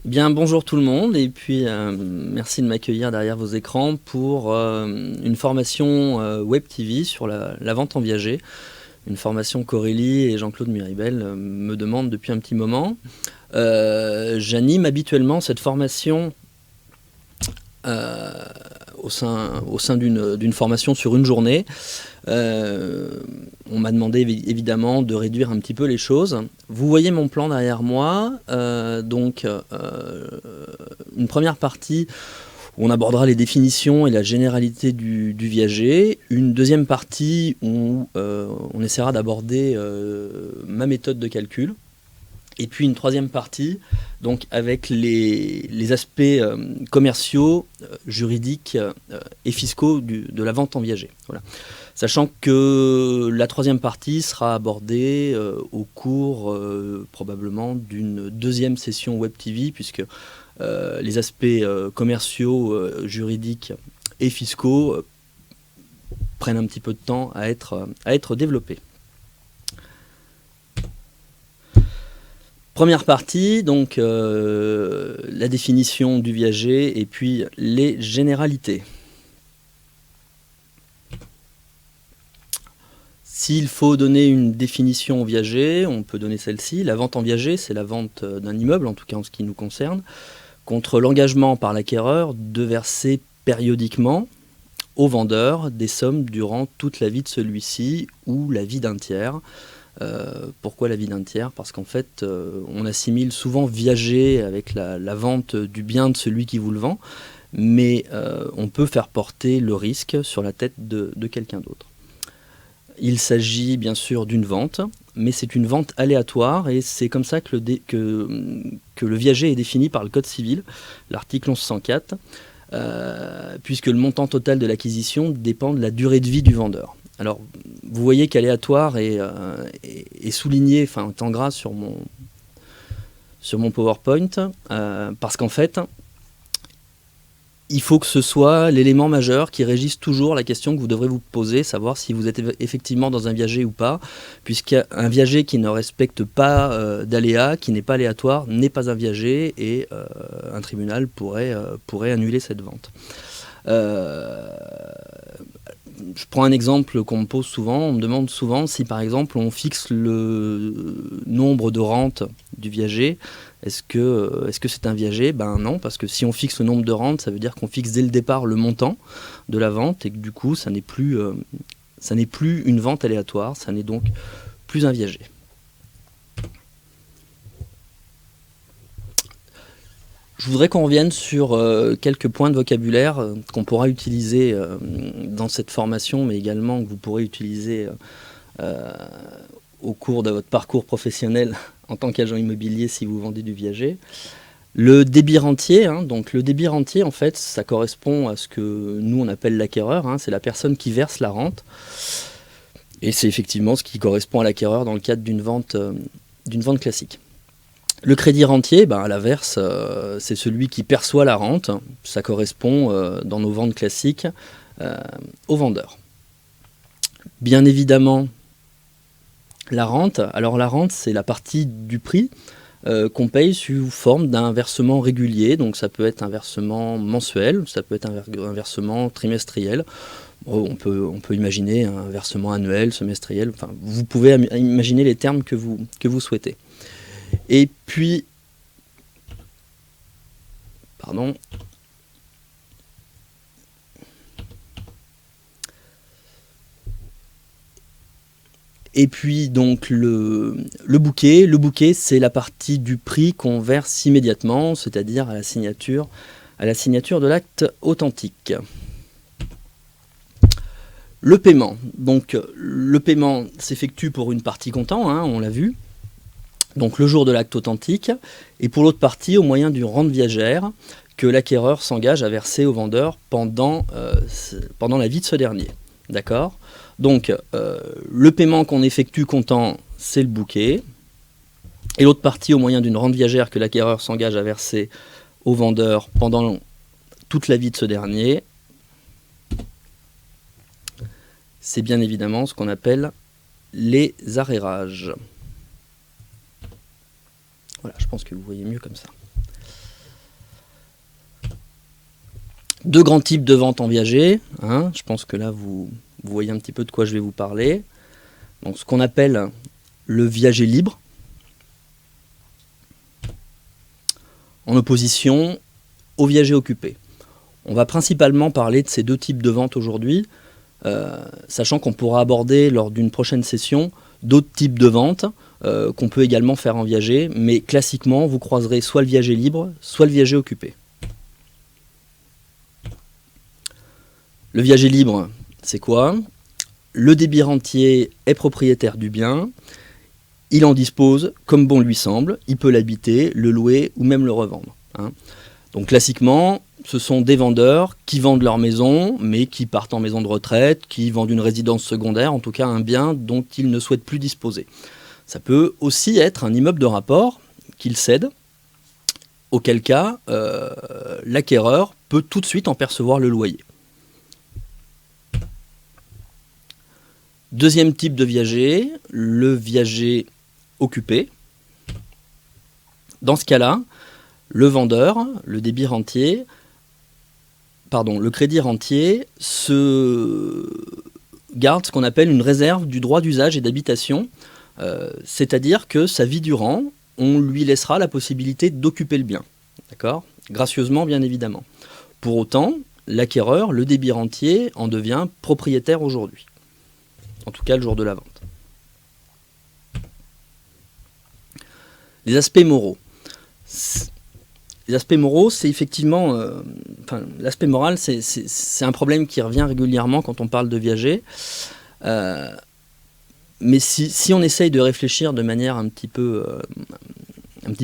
Bien, bonjour tout le monde, et puis merci de m'accueillir derrière vos écrans pour une formation Web TV sur la vente en viager. Une formation qu'Aurélie et Jean-Claude Miribel me demandent depuis un petit moment. J'anime habituellement cette formation au sein d'une formation sur une journée. On m'a demandé évidemment de réduire un petit peu les choses. Vous voyez mon plan derrière moi. Une première partie où on abordera les définitions et la généralité du viager. Une deuxième partie où on essaiera d'aborder ma méthode de calcul. Et puis une troisième partie, donc avec les aspects commerciaux, juridiques et fiscaux de la vente en viager. Voilà. Sachant que la troisième partie sera abordée au cours probablement d'une deuxième session Web TV, puisque les aspects commerciaux, juridiques et fiscaux prennent un petit peu de temps à être développés. Première partie, donc la définition du viager et puis les généralités. S'il faut donner une définition au viager, on peut donner celle-ci. La vente en viager, c'est la vente d'un immeuble, en tout cas en ce qui nous concerne, contre l'engagement par l'acquéreur de verser périodiquement au vendeur des sommes durant toute la vie de celui-ci ou la vie d'un tiers. Pourquoi la vie d'un tiers? Parce qu'en fait, on assimile souvent viager avec la vente du bien de celui qui vous le vend, mais on peut faire porter le risque sur la tête de quelqu'un d'autre. Il s'agit bien sûr d'une vente, mais c'est une vente aléatoire et c'est comme ça que le viager est défini par le Code civil, l'article 1104, puisque le montant total de l'acquisition dépend de la durée de vie du vendeur. Alors, vous voyez qu'aléatoire est souligné, enfin, en gras sur mon PowerPoint, parce qu'en fait, il faut que ce soit l'élément majeur qui régisse toujours la question que vous devrez vous poser, savoir si vous êtes effectivement dans un viager ou pas, puisqu'un viager qui ne respecte pas d'aléas, qui n'est pas aléatoire, n'est pas un viager, et un tribunal pourrait annuler cette vente. Je prends un exemple qu'on me pose souvent. On me demande souvent si, par exemple, on fixe le nombre de rentes du viager. Est-ce que c'est un viager? Ben non, parce que si on fixe le nombre de rentes, ça veut dire qu'on fixe dès le départ le montant de la vente et que du coup, ça n'est plus une vente aléatoire, ça n'est donc plus un viager. Je voudrais qu'on revienne sur quelques points de vocabulaire qu'on pourra utiliser dans cette formation, mais également que vous pourrez utiliser au cours de votre parcours professionnel en tant qu'agent immobilier si vous vendez du viager. Le débit rentier, donc le débit rentier, en fait, ça correspond à ce que nous on appelle l'acquéreur, c'est la personne qui verse la rente. Et c'est effectivement ce qui correspond à l'acquéreur dans le cadre d'une vente classique. Le crédit rentier, à l'inverse, c'est celui qui perçoit la rente. Ça correspond, dans nos ventes classiques, au vendeur. Bien évidemment, la rente, c'est la partie du prix qu'on paye sous forme d'un versement régulier. Donc ça peut être un versement mensuel, ça peut être un versement trimestriel. On peut imaginer un versement annuel, semestriel. Enfin, vous pouvez imaginer les termes que vous souhaitez. Et puis, donc le bouquet. Le bouquet, c'est la partie du prix qu'on verse immédiatement, c'est-à-dire à la signature de l'acte authentique. Le paiement. Donc, le paiement s'effectue pour une partie comptant, on l'a vu. Donc le jour de l'acte authentique, et pour l'autre partie, au moyen d'une rente viagère que l'acquéreur s'engage à verser au vendeur pendant la vie de ce dernier. D'accord? Donc le paiement qu'on effectue comptant, c'est le bouquet, et l'autre partie, au moyen d'une rente viagère que l'acquéreur s'engage à verser au vendeur pendant toute la vie de ce dernier, c'est bien évidemment ce qu'on appelle les arrérages. Voilà, je pense que vous voyez mieux comme ça. Deux grands types de vente en viager, hein. Je pense que là vous voyez un petit peu de quoi je vais vous parler. Donc ce qu'on appelle le viager libre, en opposition au viager occupé. On va principalement parler de ces deux types de vente aujourd'hui, sachant qu'on pourra aborder lors d'une prochaine session d'autres types de ventes qu'on peut également faire en viager, mais classiquement vous croiserez soit le viager libre, soit le viager occupé. Le viager libre, c'est quoi? Le débit rentier est propriétaire du bien, il en dispose comme bon lui semble, il peut l'habiter, le louer ou même le revendre, hein. Donc classiquement, ce sont des vendeurs qui vendent leur maison, mais qui partent en maison de retraite, qui vendent une résidence secondaire, en tout cas un bien dont ils ne souhaitent plus disposer. Ça peut aussi être un immeuble de rapport qu'ils cèdent, auquel cas l'acquéreur peut tout de suite en percevoir le loyer. Deuxième type de viager, le viager occupé. Dans ce cas-là, le vendeur, le crédit rentier se garde ce qu'on appelle une réserve du droit d'usage et d'habitation, c'est-à-dire que sa vie durant, on lui laissera la possibilité d'occuper le bien, d'accord ? Gracieusement bien évidemment. Pour autant, l'acquéreur, le débit rentier, en devient propriétaire aujourd'hui. En tout cas le jour de la vente. Les aspects moraux. Les aspects moraux, c'est effectivement... l'aspect moral, c'est un problème qui revient régulièrement quand on parle de viager. Mais si on essaye de réfléchir de manière un petit peu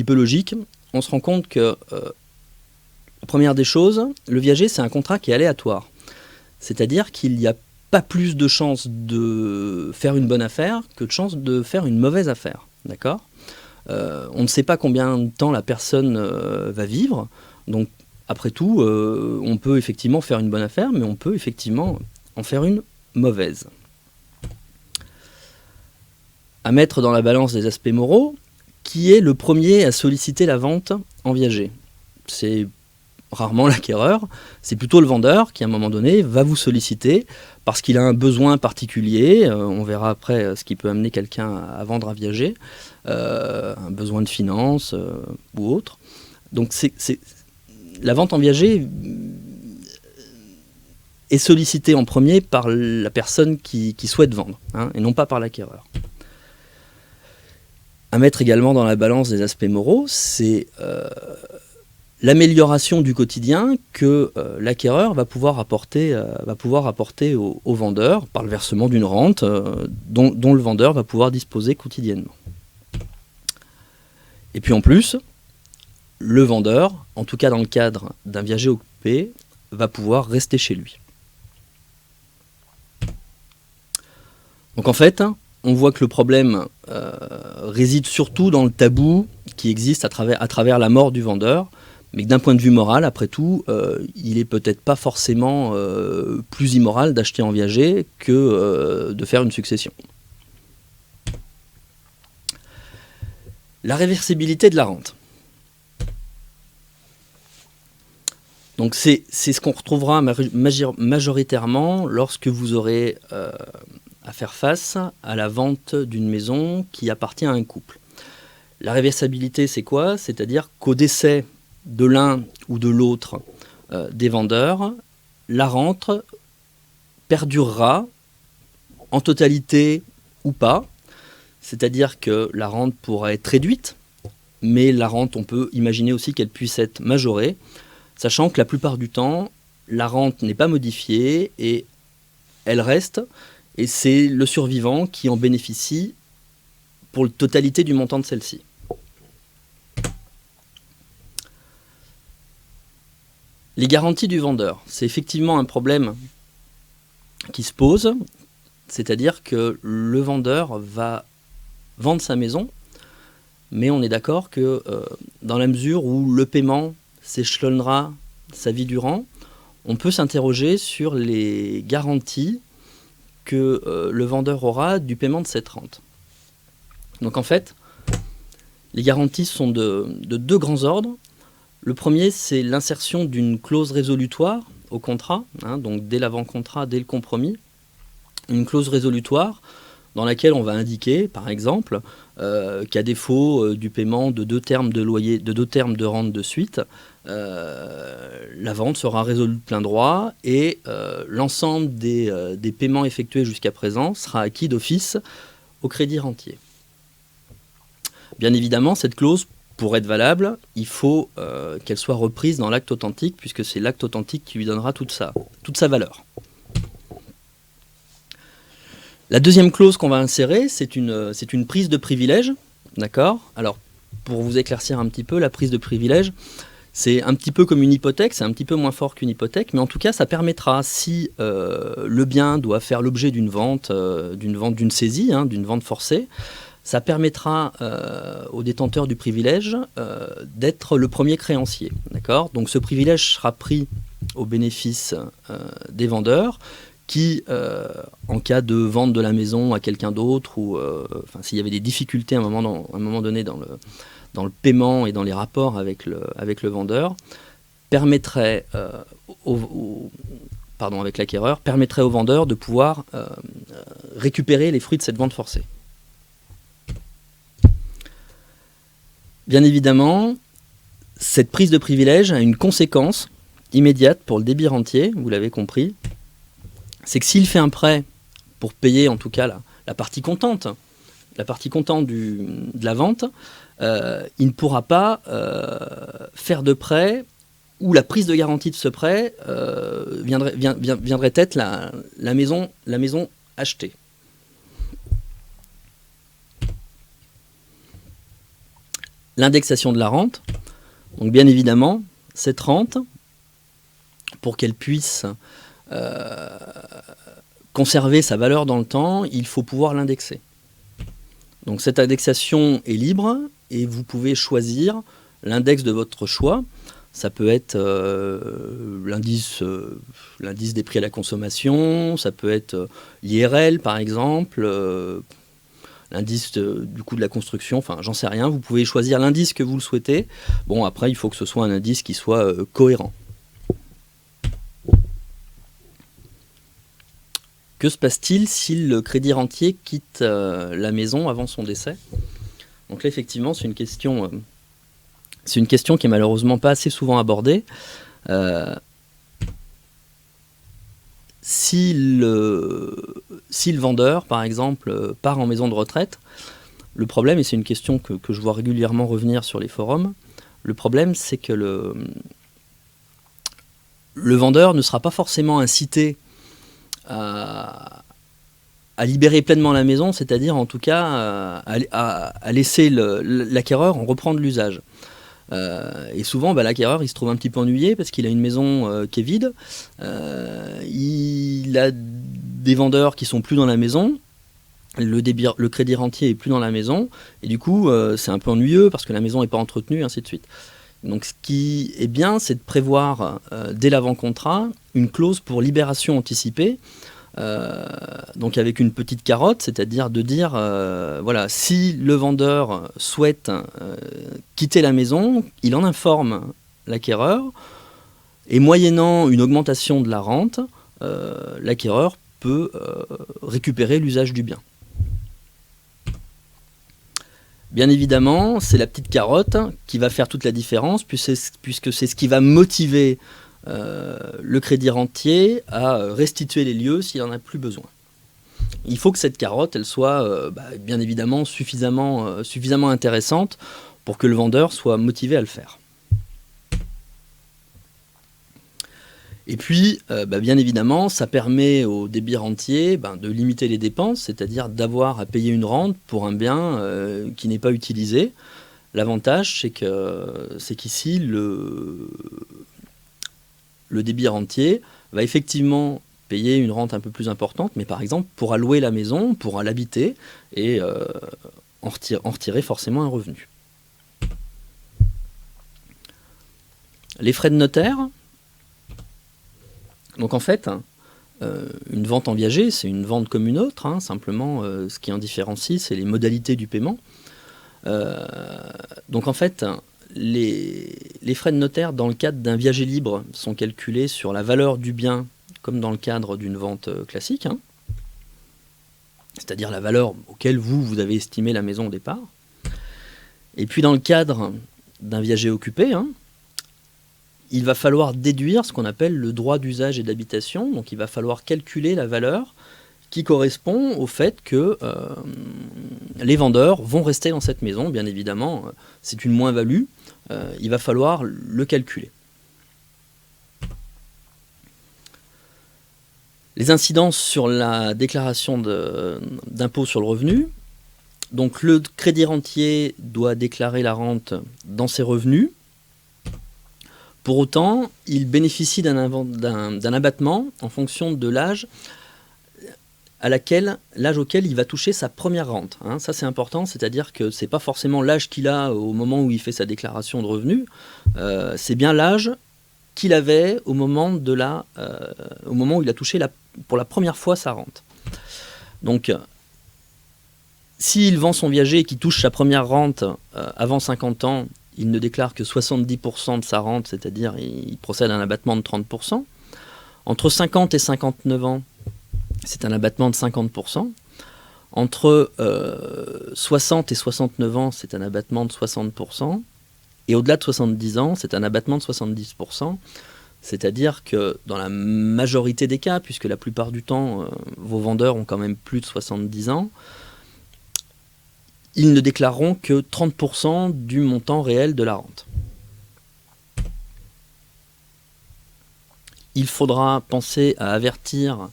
logique, on se rend compte que, la première des choses, le viager, c'est un contrat qui est aléatoire. C'est-à-dire qu'il n'y a pas plus de chances de faire une bonne affaire que de chances de faire une mauvaise affaire. D'accord ? On ne sait pas combien de temps la personne va vivre. Donc, après tout, on peut effectivement faire une bonne affaire, mais on peut effectivement en faire une mauvaise. À mettre dans la balance des aspects moraux, qui est le premier à solliciter la vente en viager ? C'est rarement l'acquéreur, c'est plutôt le vendeur qui, à un moment donné, va vous solliciter parce qu'il a un besoin particulier. On verra après ce qui peut amener quelqu'un à vendre à viager, un besoin de finance ou autre. Donc la vente en viager est sollicitée en premier par la personne qui souhaite vendre, hein, et non pas par l'acquéreur. À mettre également dans la balance des aspects moraux, c'est l'amélioration du quotidien que l'acquéreur va pouvoir apporter au vendeur par le versement d'une rente dont le vendeur va pouvoir disposer quotidiennement. Et puis en plus, le vendeur, en tout cas dans le cadre d'un viager occupé, va pouvoir rester chez lui. Donc en fait, on voit que le problème réside surtout dans le tabou qui existe à travers la mort du vendeur, mais que d'un point de vue moral, après tout, il est peut-être pas forcément plus immoral d'acheter en viager que de faire une succession. La réversibilité de la rente. Donc c'est ce qu'on retrouvera majoritairement lorsque vous aurez à faire face à la vente d'une maison qui appartient à un couple. La réversibilité, c'est quoi ? C'est-à-dire qu'au décès de l'un ou de l'autre des vendeurs, la rente perdurera en totalité ou pas. C'est-à-dire que la rente pourra être réduite, mais la rente, on peut imaginer aussi qu'elle puisse être majorée, sachant que la plupart du temps, la rente n'est pas modifiée et elle reste, et c'est le survivant qui en bénéficie pour la totalité du montant de celle-ci. Les garanties du vendeur, c'est effectivement un problème qui se pose, c'est-à-dire que le vendeur va vendre sa maison, mais on est d'accord que dans la mesure où le paiement s'échelonnera sa vie durant, on peut s'interroger sur les garanties que le vendeur aura du paiement de cette rente. Donc en fait, les garanties sont de deux grands ordres. Le premier, c'est l'insertion d'une clause résolutoire au contrat, hein, donc dès l'avant-contrat, dès le compromis, une clause résolutoire dans laquelle on va indiquer, par exemple, qu'à défaut du paiement de 2 termes de loyer, de 2 termes de rente de suite, la vente sera résolue de plein droit et l'ensemble des paiements effectués jusqu'à présent sera acquis d'office au crédit rentier. Bien évidemment, cette clause, pour être valable, il faut qu'elle soit reprise dans l'acte authentique, puisque c'est l'acte authentique qui lui donnera toute sa valeur. La deuxième clause qu'on va insérer, c'est une prise de privilège. D'accord ? Alors, pour vous éclaircir un petit peu, la prise de privilège, c'est un petit peu comme une hypothèque, c'est un petit peu moins fort qu'une hypothèque, mais en tout cas, ça permettra, si le bien doit faire l'objet d'une vente, d'une saisie, hein, d'une vente forcée, ça permettra au détenteur du privilège d'être le premier créancier. D'accord ? Donc ce privilège sera pris au bénéfice des vendeurs qui, en cas de vente de la maison à quelqu'un d'autre, ou s'il y avait des difficultés à un moment donné dans le paiement et dans les rapports avec le vendeur, permettrait avec l'acquéreur, permettrait au vendeur de pouvoir récupérer les fruits de cette vente forcée. Bien évidemment, cette prise de privilège a une conséquence immédiate pour le débit rentier, vous l'avez compris, c'est que s'il fait un prêt pour payer en tout cas la partie comptante, de la vente, il ne pourra pas faire de prêt où la prise de garantie de ce prêt viendrait être la maison achetée. L'indexation de la rente, donc bien évidemment, cette rente, pour qu'elle puisse conserver sa valeur dans le temps, il faut pouvoir l'indexer. Donc cette indexation est libre et vous pouvez choisir l'index de votre choix. Ça peut être l'indice des prix à la consommation, ça peut être l'IRL par exemple, l'indice du coût de la construction, enfin j'en sais rien, vous pouvez choisir l'indice que vous le souhaitez. Bon, après il faut que ce soit un indice qui soit cohérent. Que se passe-t-il si le crédit rentier quitte la maison avant son décès ? Donc là effectivement c'est une question qui est malheureusement pas assez souvent abordée. Si le vendeur, par exemple, part en maison de retraite, le problème, et c'est une question que je vois régulièrement revenir sur les forums, le problème c'est que le vendeur ne sera pas forcément incité à libérer pleinement la maison, c'est-à-dire en tout cas à laisser l'acquéreur en reprendre l'usage. Et souvent, l'acquéreur il se trouve un petit peu ennuyé parce qu'il a une maison qui est vide, il a des vendeurs qui sont plus dans la maison, le crédit rentier est plus dans la maison, et du coup c'est un peu ennuyeux parce que la maison n'est pas entretenue, ainsi de suite. Donc ce qui est bien, c'est de prévoir dès l'avant-contrat une clause pour libération anticipée, donc avec une petite carotte, c'est-à-dire de dire voilà, si le vendeur souhaite quitter la maison, il en informe l'acquéreur, et moyennant une augmentation de la rente, l'acquéreur peut récupérer l'usage du bien. Bien évidemment, c'est la petite carotte qui va faire toute la différence, puisque c'est ce qui va motiver le crédit rentier à restituer les lieux s'il n'en a plus besoin. Il faut que cette carotte, elle soit bien évidemment suffisamment intéressante pour que le vendeur soit motivé à le faire. Et puis, bien évidemment, ça permet au débit rentier de limiter les dépenses, c'est-à-dire d'avoir à payer une rente pour un bien qui n'est pas utilisé. L'avantage, c'est qu'ici, le débit rentier va effectivement payer une rente un peu plus importante, mais par exemple, pourra louer la maison, pourra l'habiter et en retirer forcément un revenu. Les frais de notaire. Donc en fait, une vente en viager, c'est une vente comme une autre, hein, simplement ce qui en différencie, c'est les modalités du paiement. Donc en fait, les les frais de notaire dans le cadre d'un viager libre sont calculés sur la valeur du bien, comme dans le cadre d'une vente classique, hein. C'est-à-dire la valeur auquel vous avez estimé la maison au départ. Et puis dans le cadre d'un viager occupé, hein, il va falloir déduire ce qu'on appelle le droit d'usage et d'habitation. Donc il va falloir calculer la valeur qui correspond au fait que les vendeurs vont rester dans cette maison. Bien évidemment, c'est une moins-value, il va falloir le calculer. Les incidences sur la déclaration d'impôt sur le revenu. Donc le crédit rentier doit déclarer la rente dans ses revenus. Pour autant, il bénéficie d'un abattement en fonction de l'âge auquel il va toucher sa première rente, hein. Ça c'est important, c'est-à-dire que ce n'est pas forcément l'âge qu'il a au moment où il fait sa déclaration de revenus, c'est bien l'âge qu'il avait au moment où il a touché pour la première fois sa rente. Donc, s'il vend son viager et qu'il touche sa première rente avant 50 ans, il ne déclare que 70% de sa rente, c'est-à-dire il procède à un abattement de 30%. Entre 50 et 59 ans, c'est un abattement de 50%. Entre 60 et 69 ans, c'est un abattement de 60%. Et au-delà de 70 ans, c'est un abattement de 70%. C'est-à-dire que dans la majorité des cas, puisque la plupart du temps, vos vendeurs ont quand même plus de 70 ans, ils ne déclareront que 30% du montant réel de la rente. Il faudra penser à avertir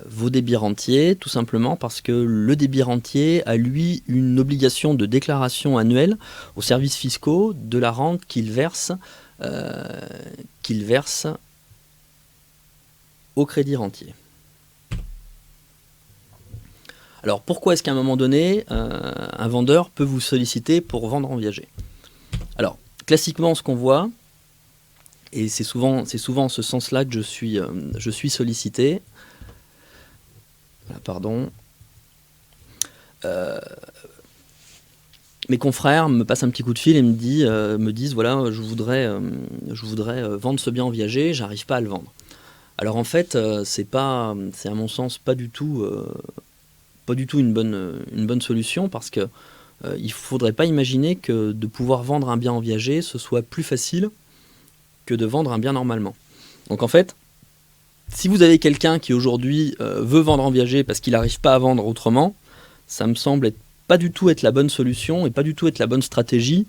vos débits rentiers, tout simplement parce que le débit rentier a, lui, une obligation de déclaration annuelle aux services fiscaux de la rente qu'il verse au crédit rentier. Alors pourquoi est-ce qu'à un moment donné, un vendeur peut vous solliciter pour vendre en viager? Alors, classiquement, ce qu'on voit, et c'est souvent en ce sens-là que je suis sollicité. Pardon. Mes confrères me passent un petit coup de fil et me disent voilà, je voudrais vendre ce bien en viager, j'arrive pas à le vendre. Alors en fait, c'est à mon sens pas du tout une bonne solution, parce que il faudrait pas imaginer que de pouvoir vendre un bien en viager, ce soit plus facile que de vendre un bien normalement. Donc en fait, si vous avez quelqu'un qui aujourd'hui veut vendre en viager parce qu'il n'arrive pas à vendre autrement, ça me semble pas du tout être la bonne solution et pas du tout être la bonne stratégie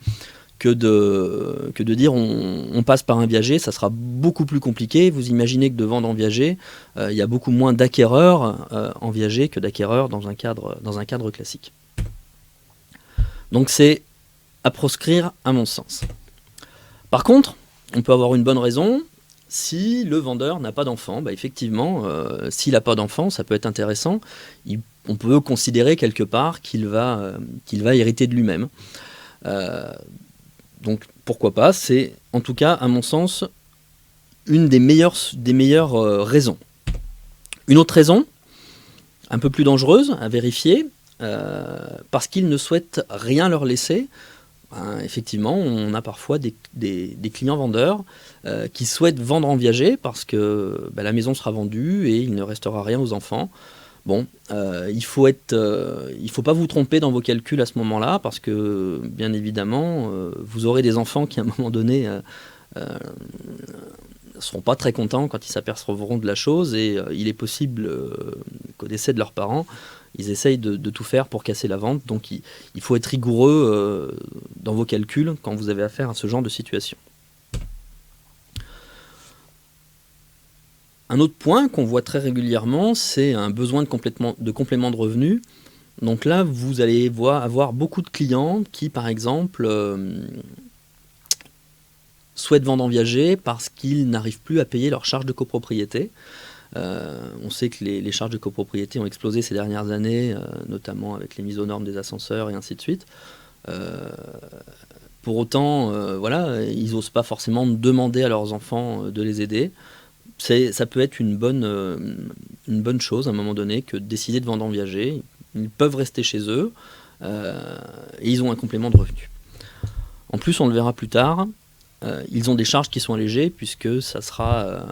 que de dire on passe par un viager. Ça sera beaucoup plus compliqué. Vous imaginez que de vendre en viager, il y a beaucoup moins d'acquéreurs en viager que d'acquéreurs dans un cadre classique. Donc c'est à proscrire à mon sens. Par contre, on peut avoir une bonne raison. Si le vendeur n'a pas d'enfant, effectivement, s'il n'a pas d'enfant, ça peut être intéressant. On peut considérer quelque part qu'il va hériter de lui-même. Donc pourquoi pas, c'est en tout cas, à mon sens, une des meilleures raisons. Une autre raison, un peu plus dangereuse à vérifier, parce qu'ils ne souhaitent rien leur laisser. Effectivement, on a parfois des clients vendeurs qui souhaitent vendre en viager parce que la maison sera vendue et il ne restera rien aux enfants. Bon, il faut pas vous tromper dans vos calculs à ce moment-là, parce que bien évidemment, vous aurez des enfants qui à un moment donné ne seront pas très contents quand ils s'apercevront de la chose, et il est possible qu'au décès de leurs parents, ils essayent de tout faire pour casser la vente. Donc il faut être rigoureux dans vos calculs quand vous avez affaire à ce genre de situation. Un autre point qu'on voit très régulièrement, c'est un besoin de complément de revenus. Donc là, vous allez avoir beaucoup de clients qui, par exemple, souhaitent vendre en viager parce qu'ils n'arrivent plus à payer leurs charges de copropriété. On sait que les charges de copropriété ont explosé ces dernières années, notamment avec les mises aux normes des ascenseurs et ainsi de suite. Pour autant, ils n'osent pas forcément demander à leurs enfants de les aider. Ça peut être une bonne chose à un moment donné que de décider de vendre en viager. Ils peuvent rester chez eux et ils ont un complément de revenu. En plus, on le verra plus tard, ils ont des charges qui sont allégées puisque ça sera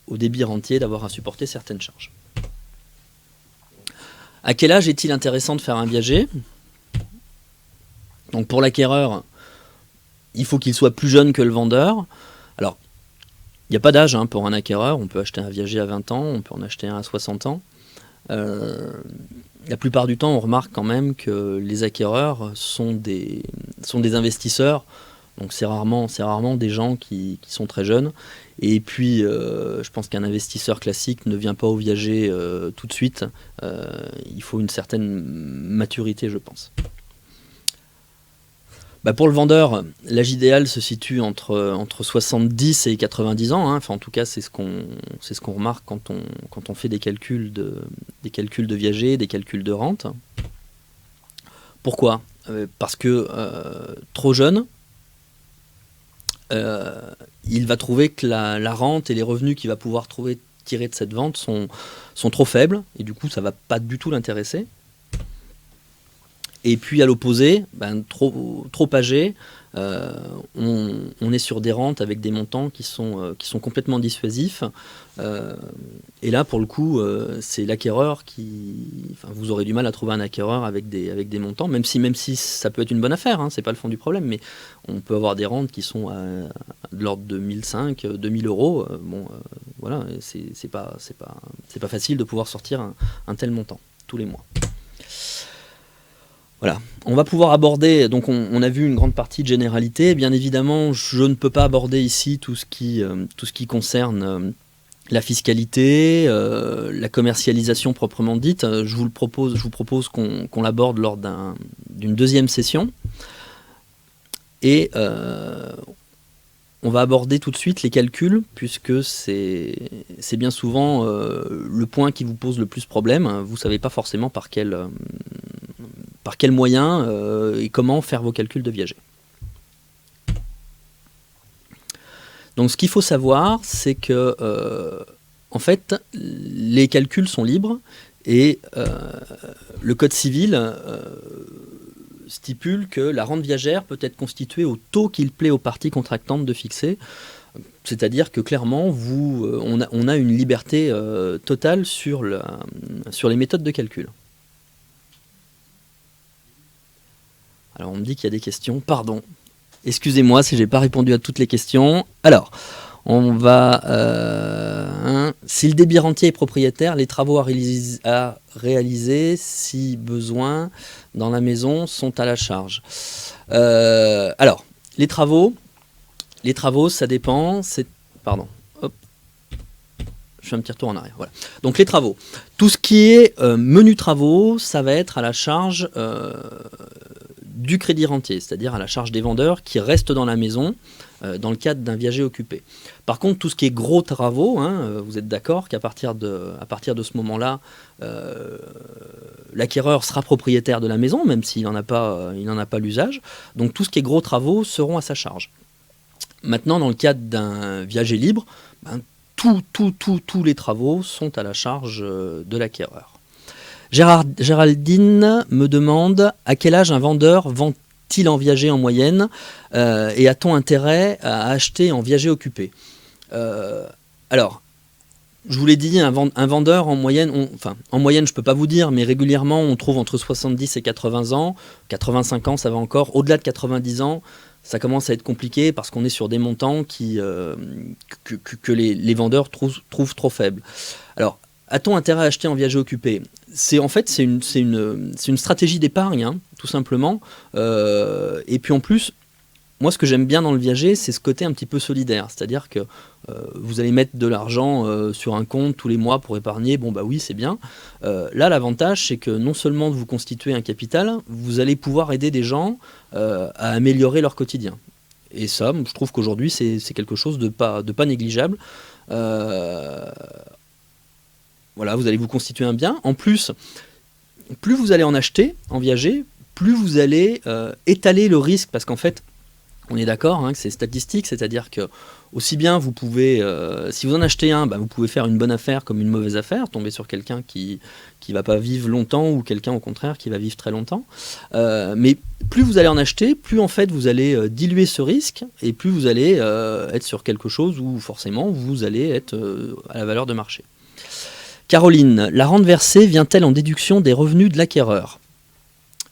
au débit rentier d'avoir à supporter certaines charges. À quel âge est-il intéressant de faire un viager? Donc pour l'acquéreur, il faut qu'il soit plus jeune que le vendeur. Alors, il n'y a pas d'âge pour un acquéreur, on peut acheter un viager à 20 ans, on peut en acheter un à 60 ans. La plupart du temps, on remarque quand même que les acquéreurs sont des investisseurs, donc c'est rarement des gens qui sont très jeunes. Et puis, je pense qu'un investisseur classique ne vient pas au viager tout de suite. Il faut une certaine maturité, je pense. Pour le vendeur, l'âge idéal se situe entre 70 et 90 ans. Enfin, en tout cas, c'est ce qu'on remarque quand on fait des calculs de viager, des calculs de rente. Pourquoi? Parce que trop jeune, il va trouver que la rente et les revenus qu'il va pouvoir tirer de cette vente sont trop faibles, et du coup, ça ne va pas du tout l'intéresser. Et puis à l'opposé, trop âgé, on est sur des rentes avec des montants qui sont complètement dissuasifs. Et là, pour le coup, c'est l'acquéreur vous aurez du mal à trouver un acquéreur avec des montants, même si ça peut être une bonne affaire, c'est pas le fond du problème, mais on peut avoir des rentes qui sont de l'ordre de 1005, 2000 euros. Voilà, c'est pas facile de pouvoir sortir un tel montant tous les mois. Voilà, on va pouvoir aborder, donc on a vu une grande partie de généralité. Bien évidemment, je ne peux pas aborder ici tout ce qui concerne la fiscalité, la commercialisation proprement dite. Je vous propose qu'on l'aborde lors d'une deuxième session. Et on va aborder tout de suite les calculs, puisque c'est bien souvent le point qui vous pose le plus problème. Vous ne savez pas forcément par quel moyen et comment faire vos calculs de viager. Donc ce qu'il faut savoir, c'est que en fait, les calculs sont libres et le Code civil stipule que la rente viagère peut être constituée au taux qu'il plaît aux parties contractantes de fixer. C'est-à-dire que clairement, on a une liberté totale sur les méthodes de calcul. Alors on me dit qu'il y a des questions, pardon. Excusez-moi si je n'ai pas répondu à toutes les questions. Alors, on va... si le débit rentier est propriétaire, les travaux à réaliser, si besoin, dans la maison, sont à la charge. Alors, les travaux, ça dépend. Pardon. Hop. Je fais un petit retour en arrière. Voilà. Donc les travaux. Tout ce qui est menu travaux, ça va être à la charge du crédit rentier, c'est-à-dire à la charge des vendeurs qui restent dans la maison dans le cadre d'un viager occupé. Par contre, tout ce qui est gros travaux, vous êtes d'accord qu'à partir de ce moment-là, l'acquéreur sera propriétaire de la maison, même s'il n'en a pas l'usage. Donc tout ce qui est gros travaux seront à sa charge. Maintenant, dans le cadre d'un viager libre, tous les travaux sont à la charge de l'acquéreur. Géraldine me demande à quel âge un vendeur vend-il en viager en moyenne et a-t-on intérêt à acheter en viager occupé? Alors, je vous l'ai dit, un vendeur en moyenne, en moyenne je ne peux pas vous dire, mais régulièrement on trouve entre 70 et 80 ans, 85 ans ça va encore, au-delà de 90 ans, ça commence à être compliqué parce qu'on est sur des montants que les vendeurs trouvent trop faibles. Alors, a-t-on intérêt à acheter en viager occupé? C'est une stratégie d'épargne, tout simplement. Et puis en plus, moi ce que j'aime bien dans le viager, c'est ce côté un petit peu solidaire. C'est-à-dire que vous allez mettre de l'argent sur un compte tous les mois pour épargner, oui c'est bien. Là l'avantage c'est que non seulement vous constituez un capital, vous allez pouvoir aider des gens à améliorer leur quotidien. Et ça, je trouve qu'aujourd'hui c'est quelque chose de pas négligeable. Voilà, vous allez vous constituer un bien. En plus, plus vous allez en acheter, en viager, plus vous allez étaler le risque. Parce qu'en fait, On est d'accord que c'est statistique, c'est-à-dire que aussi bien vous pouvez, si vous en achetez un, vous pouvez faire une bonne affaire comme une mauvaise affaire, tomber sur quelqu'un qui va pas vivre longtemps ou quelqu'un au contraire qui va vivre très longtemps. Mais plus vous allez en acheter, plus en fait vous allez diluer ce risque et plus vous allez être sur quelque chose où forcément vous allez être à la valeur de marché. Caroline, la rente versée vient-elle en déduction des revenus de l'acquéreur ?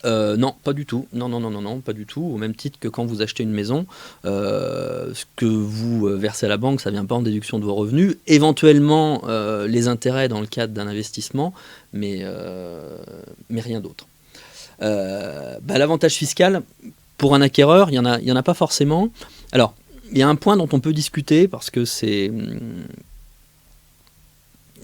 Non, pas du tout. Non, pas du tout. Au même titre que quand vous achetez une maison, ce que vous versez à la banque, ça ne vient pas en déduction de vos revenus. Éventuellement, les intérêts dans le cadre d'un investissement, mais rien d'autre. L'avantage fiscal, pour un acquéreur, il y en a pas forcément. Alors, il y a un point dont on peut discuter, parce que c'est...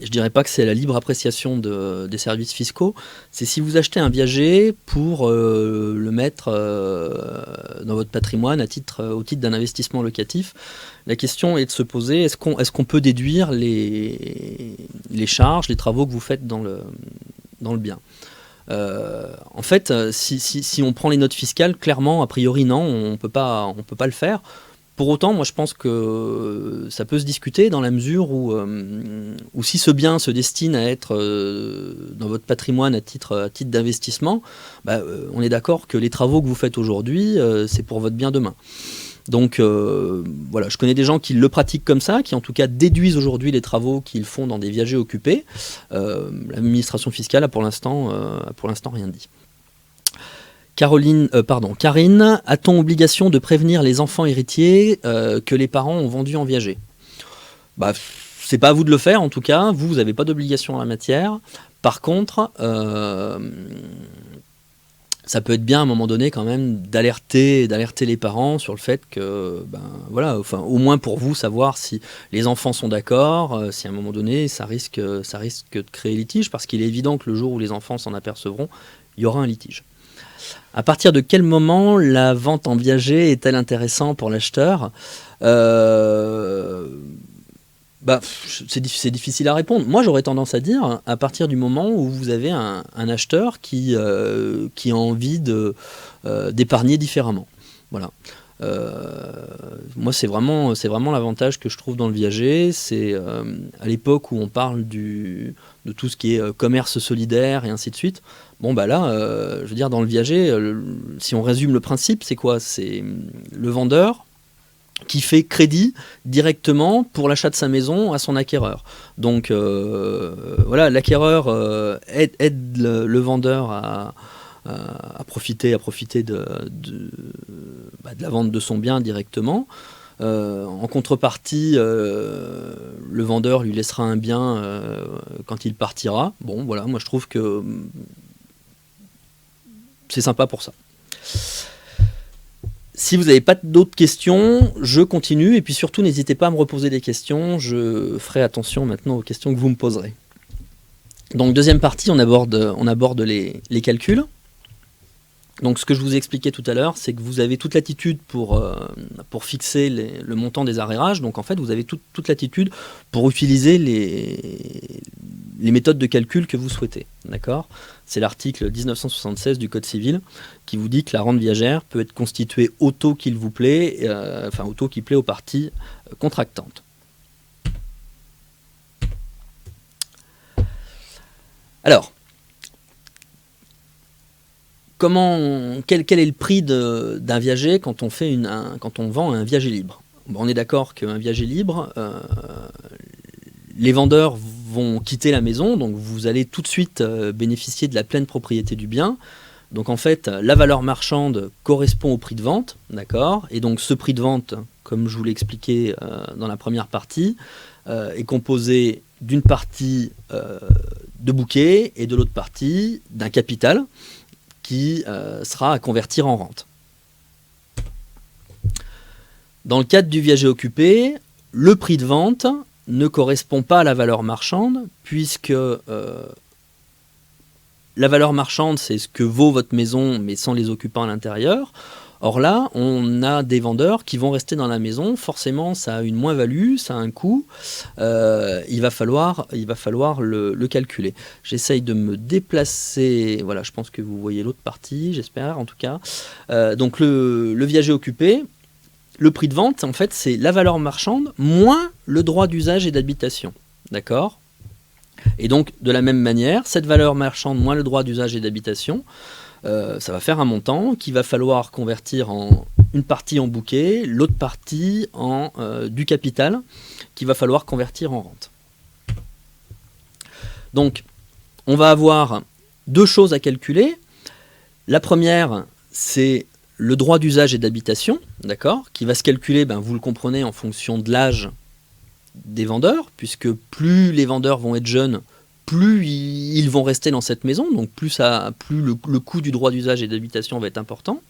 Je dirais pas que c'est la libre appréciation des services fiscaux, c'est si vous achetez un viager pour le mettre dans votre patrimoine au titre d'un investissement locatif. La question est de se poser, est-ce qu'on peut déduire les charges, les travaux que vous faites dans le bien. En fait, si on prend les notes fiscales, clairement, a priori non, on peut pas le faire. Pour autant, moi je pense que ça peut se discuter dans la mesure où si ce bien se destine à être dans votre patrimoine à titre d'investissement, on est d'accord que les travaux que vous faites aujourd'hui, c'est pour votre bien demain. Donc voilà, je connais des gens qui le pratiquent comme ça, qui en tout cas déduisent aujourd'hui les travaux qu'ils font dans des viagers occupés. L'administration fiscale a pour l'instant rien dit. Karine, a-t-on obligation de prévenir les enfants héritiers que les parents ont vendu en viager ? C'est pas à vous de le faire en tout cas, vous n'avez pas d'obligation en la matière. Par contre, ça peut être bien à un moment donné quand même d'alerter les parents sur le fait que, au moins pour vous savoir si les enfants sont d'accord, si à un moment donné ça risque de créer litige, parce qu'il est évident que le jour où les enfants s'en apercevront, il y aura un litige. À partir de quel moment la vente en viager est-elle intéressante pour l'acheteur ? C'est difficile à répondre. Moi, j'aurais tendance à dire à partir du moment où vous avez un acheteur qui a envie d'épargner différemment. Voilà. Moi, c'est vraiment l'avantage que je trouve dans le viager. C'est à l'époque où on parle de tout ce qui est commerce solidaire et ainsi de suite. Je veux dire, dans le viager, si on résume le principe, c'est quoi ? C'est le vendeur qui fait crédit directement pour l'achat de sa maison à son acquéreur. Donc l'acquéreur aide le vendeur à profiter de la vente de son bien directement. En contrepartie, le vendeur lui laissera un bien quand il partira. Moi je trouve que c'est sympa pour ça. Si vous n'avez pas d'autres questions, je continue, et puis surtout n'hésitez pas à me reposer des questions, je ferai attention maintenant aux questions que vous me poserez. Donc deuxième partie, on aborde les calculs. Donc ce que je vous ai expliqué tout à l'heure, c'est que vous avez toute latitude pour fixer le montant des arrérages. Donc en fait, vous avez toute latitude pour utiliser les méthodes de calcul que vous souhaitez. D'accord ? C'est l'article 1976 du Code civil qui vous dit que la rente viagère peut être constituée au taux qu'il vous plaît, au taux qui plaît aux parties contractantes. Alors, quel est le prix d'un viager quand on vend un viager libre ? On est d'accord qu'un viager libre, les vendeurs vont quitter la maison, donc vous allez tout de suite bénéficier de la pleine propriété du bien. Donc en fait, la valeur marchande correspond au prix de vente, d'accord ? Et donc ce prix de vente, comme je vous l'ai expliqué dans la première partie, est composé d'une partie de bouquet et de l'autre partie d'un capital qui sera à convertir en rente. Dans le cadre du viager occupé, le prix de vente ne correspond pas à la valeur marchande, puisque la valeur marchande, c'est ce que vaut votre maison, mais sans les occupants à l'intérieur. Or là, on a des vendeurs qui vont rester dans la maison. Forcément, ça a une moins-value, ça a un coût. Il va falloir le calculer. J'essaye de me déplacer. Voilà, je pense que vous voyez l'autre partie, j'espère en tout cas. Donc le viager occupé, le prix de vente, en fait, c'est la valeur marchande moins le droit d'usage et d'habitation. D'accord ? Et donc, de la même manière, cette valeur marchande moins le droit d'usage et d'habitation, ça va faire un montant qu'il va falloir convertir en une partie en bouquet, l'autre partie en du capital qu'il va falloir convertir en rente. Donc, on va avoir deux choses à calculer. La première, c'est le droit d'usage et d'habitation, d'accord, qui va se calculer, vous le comprenez, en fonction de l'âge des vendeurs, puisque plus les vendeurs vont être jeunes, plus ils vont rester dans cette maison, donc plus le coût du droit d'usage et d'habitation va être important.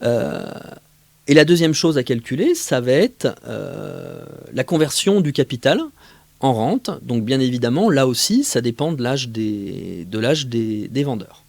Et la deuxième chose à calculer, ça va être la conversion du capital en rente. Donc bien évidemment, là aussi, ça dépend de l'âge des vendeurs.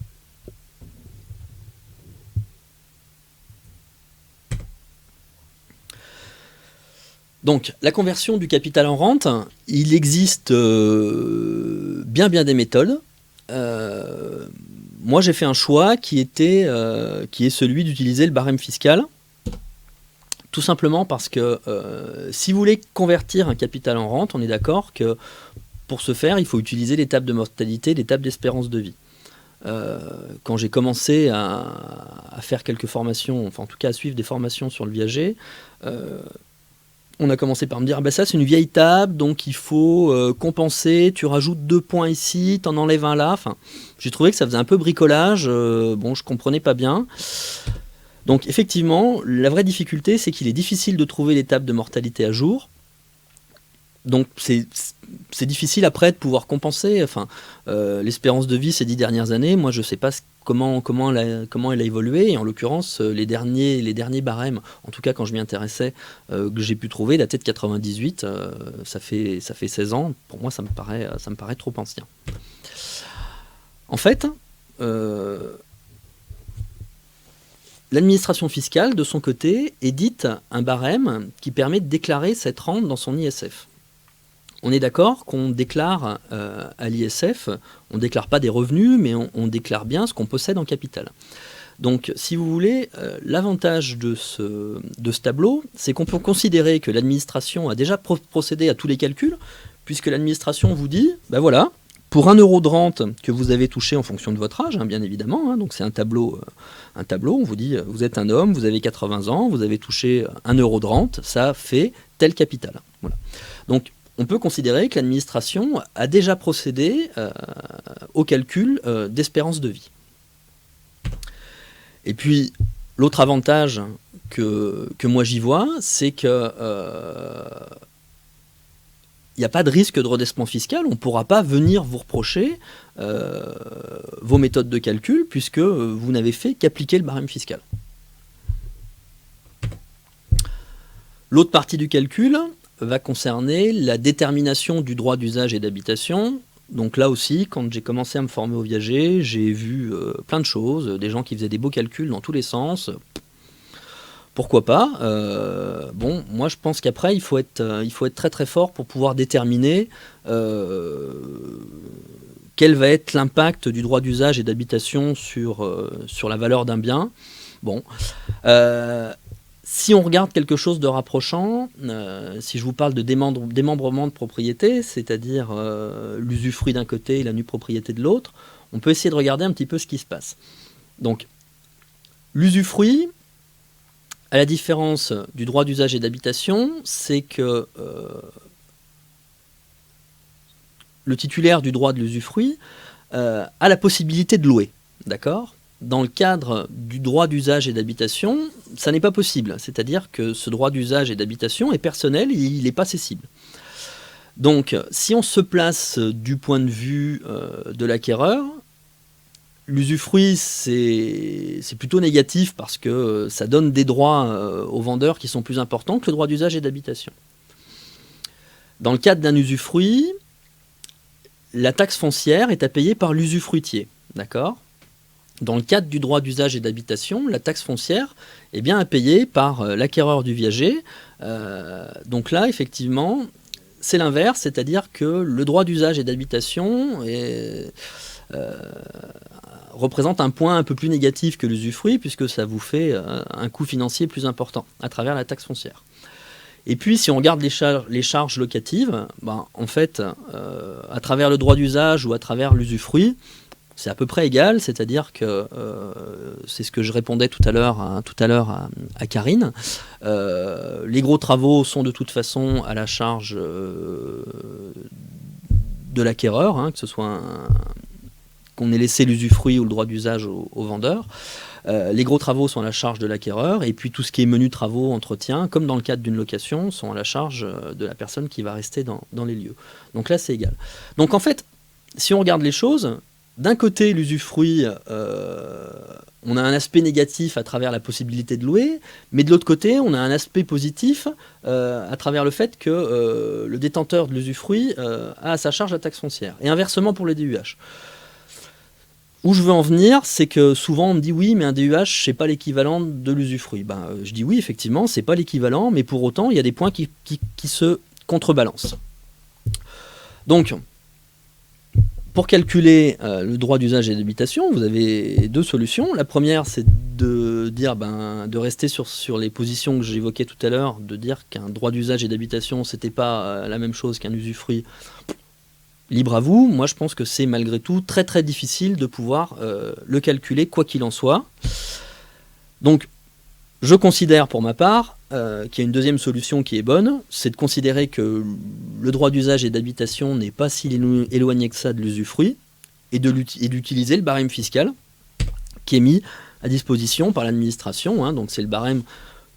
Donc, la conversion du capital en rente, il existe bien des méthodes. Moi, j'ai fait un choix qui est celui d'utiliser le barème fiscal. Tout simplement parce que si vous voulez convertir un capital en rente, on est d'accord que pour ce faire, il faut utiliser l'étape de mortalité, l'étape d'espérance de vie. Quand j'ai commencé à faire quelques formations, enfin en tout cas à suivre des formations sur le viager, on a commencé par me dire ça c'est une vieille table, donc il faut compenser, tu rajoutes 2 points ici, t'en enlèves un là. Enfin, j'ai trouvé que ça faisait un peu bricolage, je comprenais pas bien. Donc effectivement, la vraie difficulté, c'est qu'il est difficile de trouver l'étape de mortalité à jour. Donc c'est difficile après de pouvoir compenser. Enfin, l'espérance de vie ces 10 dernières années, moi je ne sais pas comment elle a évolué. Et en l'occurrence, les derniers barèmes, en tout cas quand je m'y intéressais, que j'ai pu trouver, daté de 98, ça fait 16 ans. Pour moi, ça me paraît trop ancien. En fait, l'administration fiscale, de son côté, édite un barème qui permet de déclarer cette rente dans son ISF. On est d'accord qu'on déclare à l'ISF, on ne déclare pas des revenus, mais on déclare bien ce qu'on possède en capital. Donc, si vous voulez, l'avantage de ce tableau, c'est qu'on peut considérer que l'administration a déjà procédé à tous les calculs, puisque l'administration vous dit, voilà, pour 1 euro de rente que vous avez touché en fonction de votre âge, bien évidemment, donc c'est un tableau, on vous dit, vous êtes un homme, vous avez 80 ans, vous avez touché 1 euro de rente, ça fait tel capital. Voilà. Donc, on peut considérer que l'administration a déjà procédé au calcul d'espérance de vie. Et puis, l'autre avantage que moi j'y vois, c'est que il n'y a pas de risque de redressement fiscal, on ne pourra pas venir vous reprocher vos méthodes de calcul puisque vous n'avez fait qu'appliquer le barème fiscal. L'autre partie du calcul va concerner la détermination du droit d'usage et d'habitation. Donc là aussi, quand j'ai commencé à me former au viager, j'ai vu plein de choses, des gens qui faisaient des beaux calculs dans tous les sens. Pourquoi pas moi je pense qu'après il faut être très très fort pour pouvoir déterminer quel va être l'impact du droit d'usage et d'habitation sur la valeur d'un bien. Si on regarde quelque chose de rapprochant, si je vous parle de démembrement de propriété, c'est-à-dire l'usufruit d'un côté et la nue propriété de l'autre, on peut essayer de regarder un petit peu ce qui se passe. Donc, l'usufruit, à la différence du droit d'usage et d'habitation, c'est que le titulaire du droit de l'usufruit a la possibilité de louer, d'accord ? Dans le cadre du droit d'usage et d'habitation, ça n'est pas possible. C'est-à-dire que ce droit d'usage et d'habitation est personnel, il n'est pas cessible. Donc, si on se place du point de vue de l'acquéreur, l'usufruit, c'est plutôt négatif parce que ça donne des droits aux vendeurs qui sont plus importants que le droit d'usage et d'habitation. Dans le cadre d'un usufruit, la taxe foncière est à payer par l'usufruitier, d'accord ? Dans le cadre du droit d'usage et d'habitation, la taxe foncière est bien à payer par l'acquéreur du viager. Donc là, effectivement, c'est l'inverse, c'est-à-dire que le droit d'usage et d'habitation représente un point un peu plus négatif que l'usufruit, puisque ça vous fait un coût financier plus important à travers la taxe foncière. Et puis, si on regarde les charges locatives, en fait, à travers le droit d'usage ou à travers l'usufruit, c'est à peu près égal, c'est-à-dire que c'est ce que je répondais tout à l'heure à Karine. Les gros travaux sont de toute façon à la charge de l'acquéreur, hein, que ce soit qu'on ait laissé l'usufruit ou le droit d'usage au vendeur. Les gros travaux sont à la charge de l'acquéreur, et puis tout ce qui est menu travaux, entretien, comme dans le cadre d'une location, sont à la charge de la personne qui va rester dans les lieux. Donc là, c'est égal. Donc en fait, si on regarde les choses, d'un côté, l'usufruit, on a un aspect négatif à travers la possibilité de louer, mais de l'autre côté, on a un aspect positif à travers le fait que le détenteur de l'usufruit a à sa charge la taxe foncière. Et inversement pour les DUH. Où je veux en venir, c'est que souvent on me dit oui, mais un DUH, c'est pas l'équivalent de l'usufruit. Je dis oui, effectivement, c'est pas l'équivalent, mais pour autant, il y a des points qui se contrebalancent. Donc, pour calculer le droit d'usage et d'habitation, vous avez deux solutions. La première, c'est de dire, de rester sur les positions que j'évoquais tout à l'heure, de dire qu'un droit d'usage et d'habitation, c'était pas la même chose qu'un usufruit. Libre à vous, moi je pense que c'est malgré tout très très difficile de pouvoir le calculer quoi qu'il en soit. Donc je considère pour ma part qu'il y a une deuxième solution qui est bonne, c'est de considérer que le droit d'usage et d'habitation n'est pas si éloigné que ça de l'usufruit, et d'utiliser le barème fiscal qui est mis à disposition par l'administration, hein. Donc c'est le barème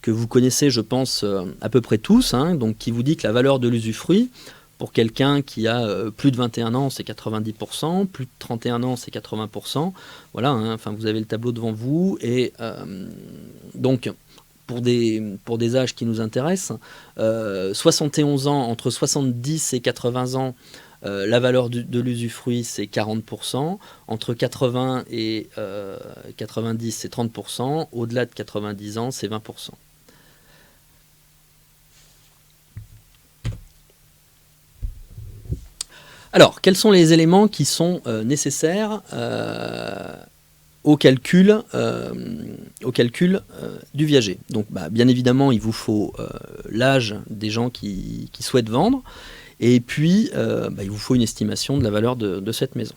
que vous connaissez je pense à peu près tous, hein, donc qui vous dit que la valeur de l'usufruit, pour quelqu'un qui a plus de 21 ans, c'est 90%, plus de 31 ans, c'est 80%. Voilà, hein, enfin, vous avez le tableau devant vous. Et donc, pour des âges qui nous intéressent, 71 ans, entre 70 et 80 ans, la valeur de l'usufruit, c'est 40%. Entre 80 et 90, c'est 30%. Au-delà de 90 ans, c'est 20%. Alors, quels sont les éléments qui sont nécessaires au calcul du viager? Donc, bien évidemment, il vous faut l'âge des gens qui souhaitent vendre, et puis il vous faut une estimation de la valeur de cette maison.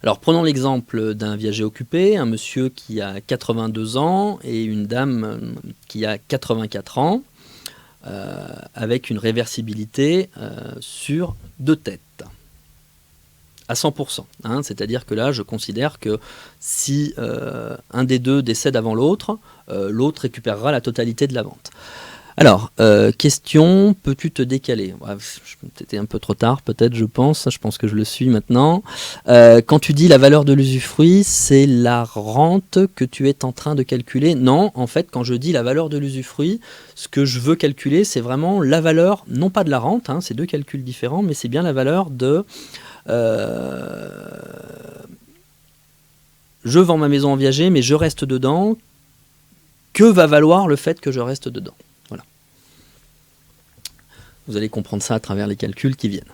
Alors, prenons l'exemple d'un viager occupé, un monsieur qui a 82 ans et une dame qui a 84 ans. Avec une réversibilité sur 2 têtes à 100%, hein, c'est-à-dire que là je considère que si un des deux décède avant l'autre, l'autre récupérera la totalité de la vente. Alors, question, peux-tu te décaler? C'était un peu trop tard peut-être, je pense que je le suis maintenant. Quand tu dis la valeur de l'usufruit, c'est la rente que tu es en train de calculer? Non, en fait, quand je dis la valeur de l'usufruit, ce que je veux calculer, c'est vraiment la valeur, non pas de la rente, hein, c'est deux calculs différents, mais c'est bien la valeur de... je vends ma maison en viager, mais je reste dedans. Que va valoir le fait que je reste dedans? Voilà. Vous allez comprendre ça à travers les calculs qui viennent.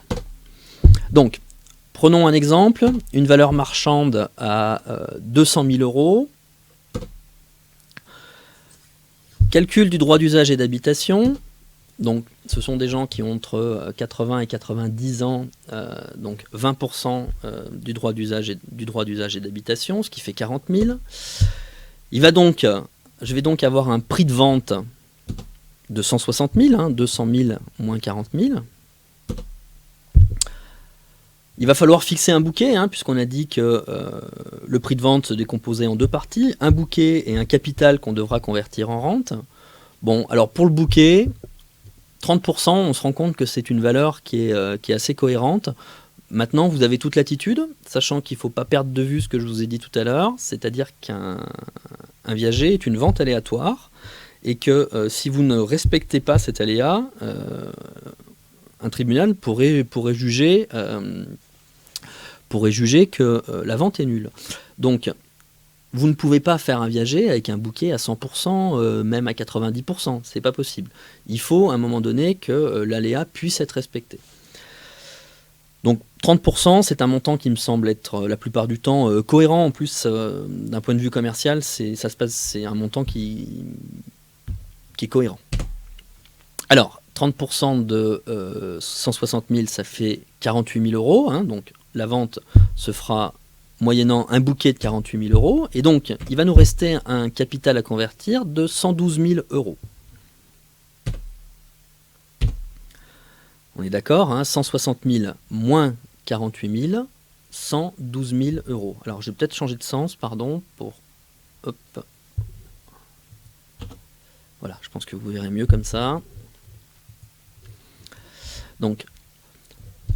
Donc, prenons un exemple, une valeur marchande à 200 000 euros. Calcul du droit d'usage et d'habitation. Donc, ce sont des gens qui ont entre 80 et 90 ans, donc 20% du droit d'usage et d'habitation, ce qui fait 40 000. Je vais donc avoir un prix de vente de 160 000, hein, 200 000 moins 40 000. Il va falloir fixer un bouquet, hein, puisqu'on a dit que le prix de vente se décomposait en deux parties, un bouquet et un capital qu'on devra convertir en rente. Bon, alors pour le bouquet, 30%, on se rend compte que c'est une valeur qui est assez cohérente. Maintenant, vous avez toute latitude, sachant qu'il ne faut pas perdre de vue ce que je vous ai dit tout à l'heure, c'est-à-dire qu'un viager est une vente aléatoire, et que si vous ne respectez pas cet aléa, un tribunal pourrait juger que la vente est nulle. Donc, vous ne pouvez pas faire un viager avec un bouquet à 100%, même à 90%, c'est pas possible. Il faut à un moment donné que l'aléa puisse être respecté. Donc 30%, c'est un montant qui me semble être la plupart du temps cohérent. En plus, d'un point de vue commercial, c'est un montant qui est cohérent. Alors, 30% de 160 000, ça fait 48 000 euros. Hein, donc la vente se fera moyennant un bouquet de 48 000 euros. Et donc, il va nous rester un capital à convertir de 112 000 euros. On est d'accord, hein, 160 000 moins 48 000, 112 000 euros. Alors, je vais peut-être changer de sens, pardon, pour... Hop. Voilà, je pense que vous verrez mieux comme ça. Donc,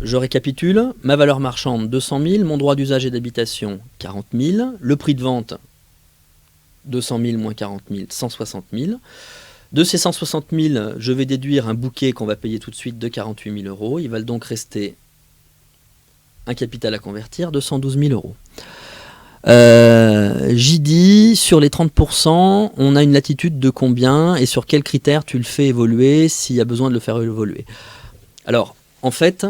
je récapitule. Ma valeur marchande, 200 000. Mon droit d'usage et d'habitation, 40 000. Le prix de vente, 200 000 moins 40 000, 160 000. De ces 160 000, je vais déduire un bouquet qu'on va payer tout de suite de 48 000 euros. Il va donc rester un capital à convertir de 112 000 euros. J'y dis, sur les 30%, on a une latitude de combien et sur quels critères tu le fais évoluer s'il y a besoin de le faire évoluer. Alors, en fait,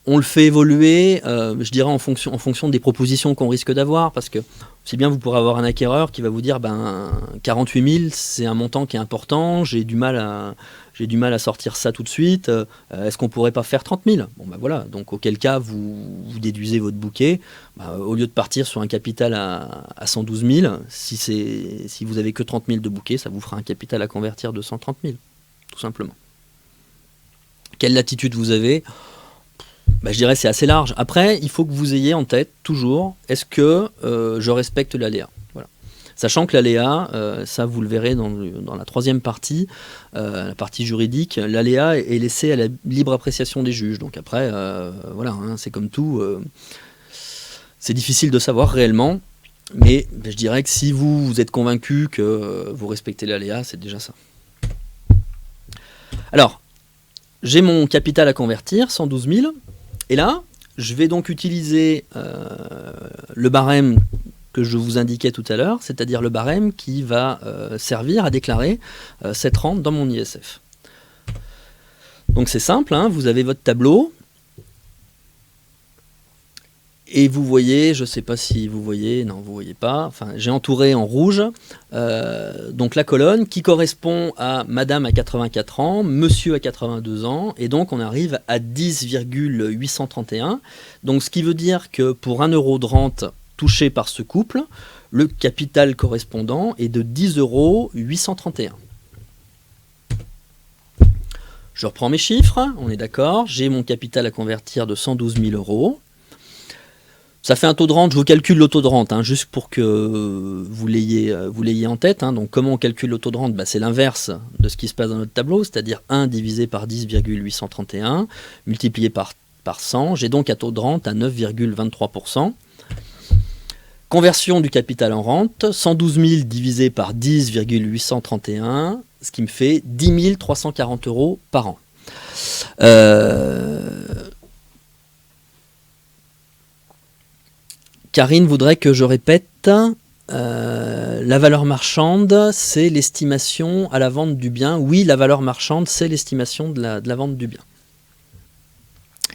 on le fait évoluer, je dirais, en fonction des propositions qu'on risque d'avoir, parce que c'est bien, vous pourrez avoir un acquéreur qui va vous dire 48 000, c'est un montant qui est important, j'ai du mal à sortir ça tout de suite, est-ce qu'on pourrait pas faire 30 000 ? Bon, voilà, donc auquel cas, vous déduisez votre bouquet, au lieu de partir sur un capital à 112 000, si vous avez que 30 000 de bouquet, ça vous fera un capital à convertir de 130 000, tout simplement. Quelle latitude vous avez ? Je dirais c'est assez large. Après, il faut que vous ayez en tête toujours, est-ce que je respecte l'aléa ? Voilà. Sachant que l'aléa, ça vous le verrez dans la troisième partie, la partie juridique, l'aléa est laissé à la libre appréciation des juges. Donc après, voilà, hein, c'est comme tout, c'est difficile de savoir réellement, mais je dirais que si vous êtes convaincu que vous respectez l'aléa, c'est déjà ça. Alors, j'ai mon capital à convertir, 112 000. Et là, je vais donc utiliser le barème que je vous indiquais tout à l'heure, c'est-à-dire le barème qui va servir à déclarer cette rente dans mon ISF. Donc c'est simple, hein, vous avez votre tableau, et vous voyez, je ne sais pas si vous voyez, non vous ne voyez pas, enfin j'ai entouré en rouge donc la colonne qui correspond à madame à 84 ans, monsieur à 82 ans, et donc on arrive à 10,831, donc ce qui veut dire que pour 1 euro de rente touché par ce couple, le capital correspondant est de 10,831 €. Je reprends mes chiffres, on est d'accord, j'ai mon capital à convertir de 112 000 euros. Ça fait un taux de rente, je vous calcule le taux de rente, hein, juste pour que vous l'ayez en tête. Hein. Donc comment on calcule le taux de rente ? C'est l'inverse de ce qui se passe dans notre tableau, c'est-à-dire 1 divisé par 10,831 multiplié par 100. J'ai donc un taux de rente à 9,23%. Conversion du capital en rente, 112 000 divisé par 10,831, ce qui me fait 10 340 € par an. Karine voudrait que je répète, la valeur marchande, c'est l'estimation à la vente du bien. Oui, la valeur marchande, c'est l'estimation de la vente du bien.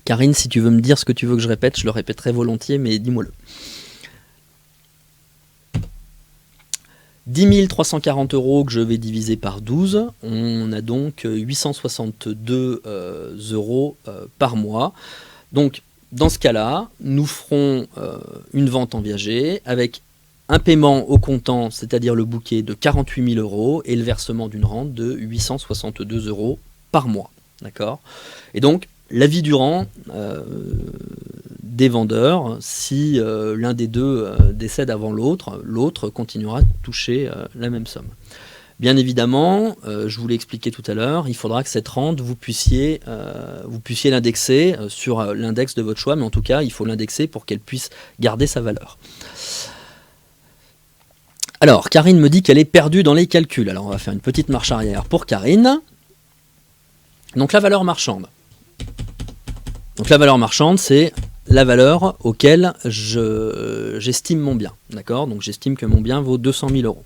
Karine, si tu veux me dire ce que tu veux que je répète, je le répéterai volontiers, mais dis-moi-le. 10 340 € que je vais diviser par 12, on a donc 862 € par mois. Donc, dans ce cas-là, nous ferons une vente en viager avec un paiement au comptant, c'est-à-dire le bouquet de 48 000 € et le versement d'une rente de 862 € par mois. D'accord ? Et donc, l'avis du rang des vendeurs, si l'un des deux décède avant l'autre, l'autre continuera de toucher la même somme. Bien évidemment, je vous l'ai expliqué tout à l'heure, il faudra que cette rente, vous puissiez l'indexer sur l'index de votre choix, mais en tout cas, il faut l'indexer pour qu'elle puisse garder sa valeur. Alors, Karine me dit qu'elle est perdue dans les calculs. Alors, on va faire une petite marche arrière pour Karine. Donc, la valeur marchande. Donc, la valeur marchande, c'est la valeur auquel j'estime mon bien. D'accord ? Donc, j'estime que mon bien vaut 200 000 €.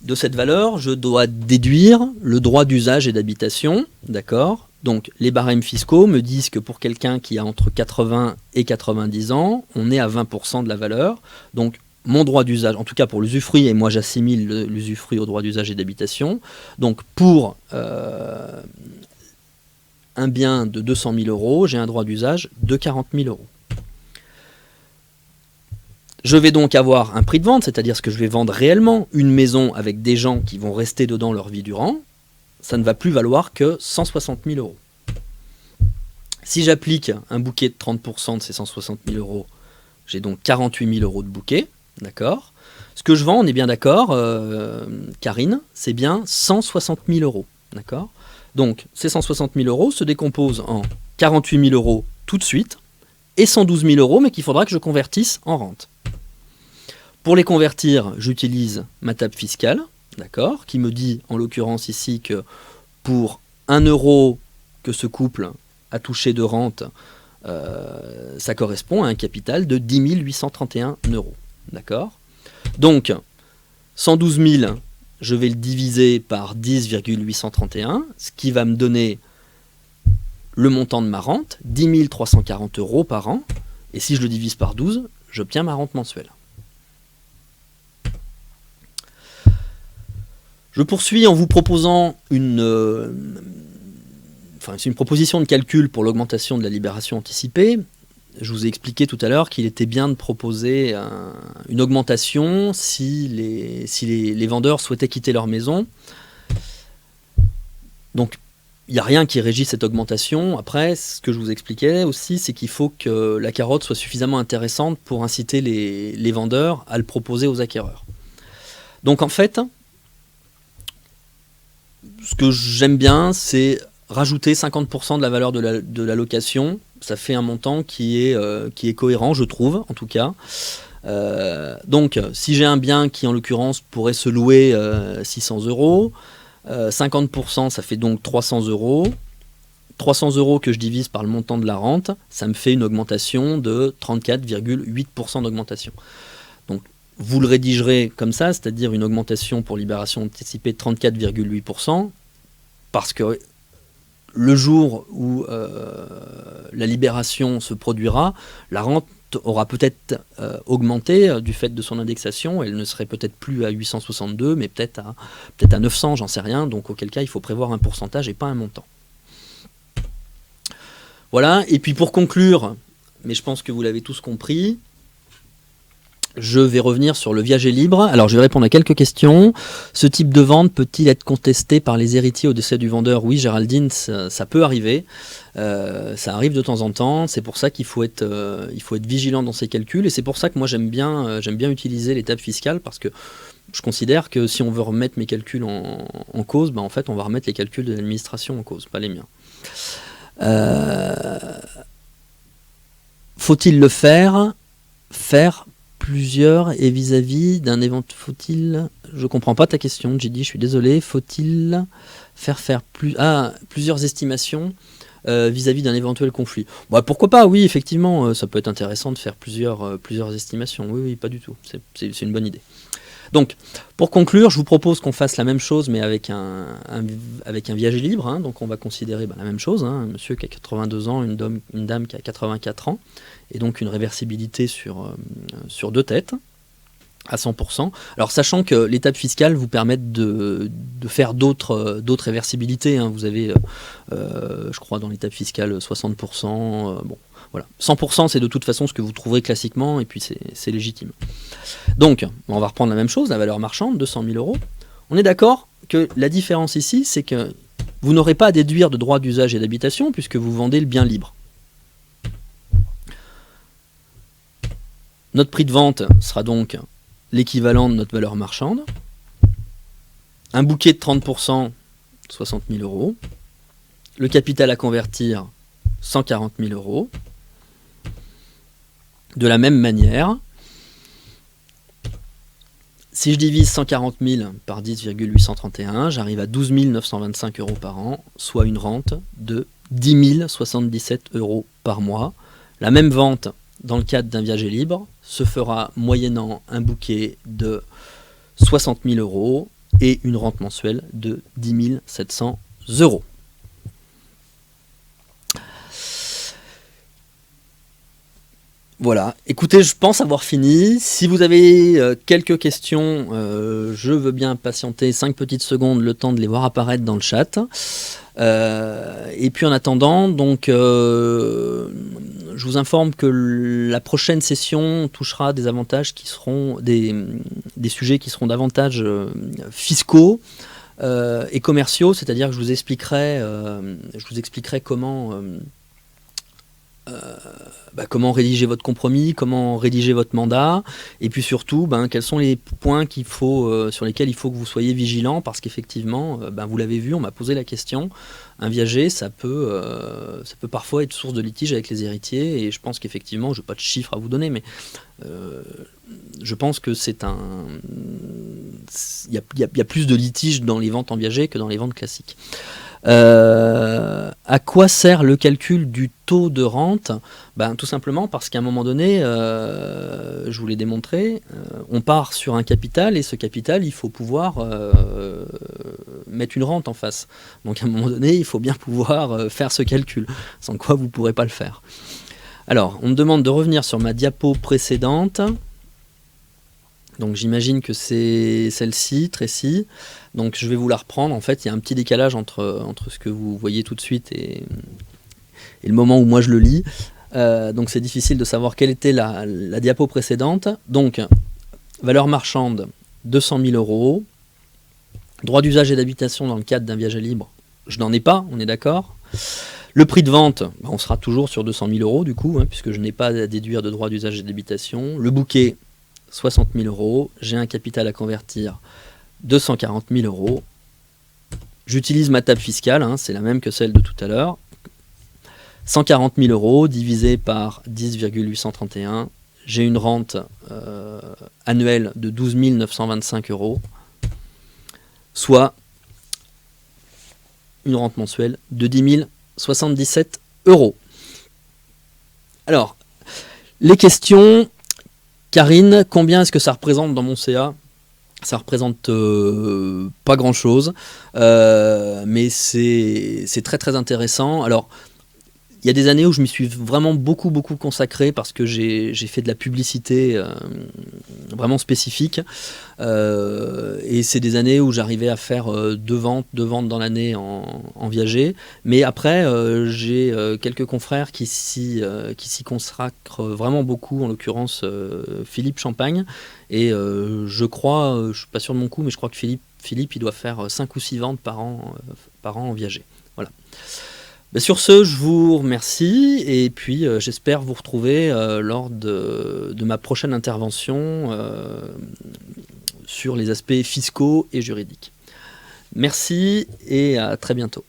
De cette valeur, je dois déduire le droit d'usage et d'habitation, d'accord, Donc les barèmes fiscaux me disent que pour quelqu'un qui a entre 80 et 90 ans, on est à 20% de la valeur. Donc mon droit d'usage, en tout cas pour l'usufruit, et moi j'assimile l'usufruit au droit d'usage et d'habitation. Donc pour un bien de 200 000 euros, j'ai un droit d'usage de 40 000 euros. Je vais donc avoir un prix de vente, c'est-à-dire que je vais vendre réellement une maison avec des gens qui vont rester dedans leur vie durant. Ça ne va plus valoir que 160 000 euros. Si j'applique un bouquet de 30% de ces 160 000 euros, j'ai donc 48 000 euros de bouquet, d'accord. Ce que je vends, on est bien d'accord, Karine, c'est bien 160 000 euros, d'accord. Donc ces 160 000 euros se décomposent en 48 000 euros tout de suite et 112 000 euros, mais qu'il faudra que je convertisse en rente. Pour les convertir, j'utilise ma table fiscale, d'accord, qui me dit en l'occurrence ici que pour 1 euro que ce couple a touché de rente, ça correspond à un capital de 10 831 euros. D'accord. Donc 112 000, je vais le diviser par 10,831, ce qui va me donner le montant de ma rente, 10 340 euros par an. Et si je le divise par 12, j'obtiens ma rente mensuelle. Je poursuis en vous proposant une proposition de calcul pour l'augmentation de la libération anticipée. Je vous ai expliqué tout à l'heure qu'il était bien de proposer une augmentation si les vendeurs souhaitaient quitter leur maison. Donc, il n'y a rien qui régit cette augmentation. Après, ce que je vous expliquais aussi, c'est qu'il faut que la carotte soit suffisamment intéressante pour inciter les vendeurs à le proposer aux acquéreurs. Donc, en fait, ce que j'aime bien, c'est rajouter 50% de la valeur de la location. Ça fait un montant qui est cohérent, je trouve, en tout cas. Donc, si j'ai un bien qui, en l'occurrence, pourrait se louer 600 euros, 50%, ça fait donc 300 euros. 300 euros que je divise par le montant de la rente, ça me fait une augmentation de 34,8% d'augmentation. Donc, vous le rédigerez comme ça, c'est-à-dire une augmentation pour libération anticipée de 34,8%, parce que le jour où la libération se produira, la rente aura peut-être augmenté du fait de son indexation. Elle ne serait peut-être plus à 862, mais peut-être à 900, j'en sais rien. Donc auquel cas, il faut prévoir un pourcentage et pas un montant. Voilà, et puis pour conclure, mais je pense que vous l'avez tous compris, je vais revenir sur le viager libre. Alors je vais répondre à quelques questions. Ce type de vente peut-il être contesté par les héritiers au décès du vendeur? Oui, Géraldine, ça peut arriver. Ça arrive de temps en temps. C'est pour ça qu'il faut être vigilant dans ces calculs. Et c'est pour ça que moi j'aime bien utiliser les tables fiscales, parce que je considère que si on veut remettre mes calculs en cause, en fait on va remettre les calculs de l'administration en cause, pas les miens. Faut-il le faire plusieurs et vis-à-vis d'un éventuel... Faut-il... Je comprends pas ta question, j'ai dit, je suis désolé. Faut-il faire plusieurs estimations vis-à-vis d'un éventuel conflit? Pourquoi pas, oui, effectivement, ça peut être intéressant de faire plusieurs estimations. Oui, pas du tout. C'est une bonne idée. Donc, pour conclure, je vous propose qu'on fasse la même chose, mais avec un viager libre. Hein. Donc, on va considérer la même chose. Hein. Un monsieur qui a 82 ans, une dame qui a 84 ans, et donc une réversibilité sur 2 têtes, à 100%. Alors, sachant que les tables fiscales vous permettent de faire d'autres réversibilités. Hein. Vous avez, je crois, dans les tables fiscales, 60%. Voilà. 100%, c'est de toute façon ce que vous trouverez classiquement, et puis c'est légitime. Donc, on va reprendre la même chose, la valeur marchande, 200 000 euros. On est d'accord que la différence ici, c'est que vous n'aurez pas à déduire de droits d'usage et d'habitation, puisque vous vendez le bien libre. Notre prix de vente sera donc l'équivalent de notre valeur marchande. Un bouquet de 30%, 60 000 euros. Le capital à convertir, 140 000 euros. De la même manière, si je divise 140 000 par 10,831, j'arrive à 12 925 euros par an, soit une rente de 10 077 euros par mois. La même vente, dans le cadre d'un viager libre, se fera moyennant un bouquet de 60 000 euros et une rente mensuelle de 10 700 euros. Voilà, écoutez, je pense avoir fini. Si vous avez quelques questions, je veux bien patienter 5 petites secondes, le temps de les voir apparaître dans le chat. Et puis en attendant, donc, je vous informe que la prochaine session touchera des avantages qui seront des sujets qui seront davantage fiscaux et commerciaux, c'est-à-dire que je vous expliquerai comment rédiger votre compromis, comment rédiger votre mandat, et puis surtout quels sont les points sur lesquels il faut que vous soyez vigilant, parce qu'effectivement, vous l'avez vu, on m'a posé la question, un viager, ça peut parfois être source de litige avec les héritiers, et je pense qu'effectivement, je n'ai pas de chiffres à vous donner, mais je pense que il y a plus de litiges dans les ventes en viager que dans les ventes classiques. À quoi sert le calcul du taux de rente ? Tout simplement parce qu'à un moment donné, je vous l'ai démontré, on part sur un capital, et ce capital, il faut pouvoir mettre une rente en face. Donc à un moment donné, il faut bien pouvoir faire ce calcul, sans quoi vous ne pourrez pas le faire. Alors, on me demande de revenir sur ma diapo précédente. Donc j'imagine que c'est celle-ci, Tracy. Donc je vais vous la reprendre. En fait, il y a un petit décalage entre ce que vous voyez tout de suite et le moment où moi je le lis. Donc c'est difficile de savoir quelle était la diapo précédente. Donc, valeur marchande, 200 000 euros. Droit d'usage et d'habitation dans le cadre d'un viager libre, je n'en ai pas, on est d'accord. Le prix de vente, on sera toujours sur 200 000 euros du coup, puisque je n'ai pas à déduire de droit d'usage et d'habitation. Le bouquet, 60 000 euros. J'ai un capital à convertir, 240 000 euros. J'utilise ma table fiscale, c'est la même que celle de tout à l'heure. 140 000 euros divisé par 10,831. J'ai une rente annuelle de 12 925 euros, soit une rente mensuelle de 10 077 euros. Alors, les questions. Karine, combien est-ce que ça représente dans mon CA ? Ça représente pas grand-chose, mais c'est très très intéressant. Alors, il y a des années où je m'y suis vraiment beaucoup consacré parce que j'ai fait de la publicité vraiment spécifique. Et c'est des années où j'arrivais à faire deux ventes dans l'année en viager. Mais après, j'ai quelques confrères qui s'y consacrent vraiment beaucoup, en l'occurrence Philippe Champagne. Et je crois, je ne suis pas sûr de mon coup, mais je crois que Philippe il doit faire 5 ou 6 ventes par an en viager. Voilà. Sur ce, je vous remercie et puis j'espère vous retrouver lors de ma prochaine intervention sur les aspects fiscaux et juridiques. Merci et à très bientôt.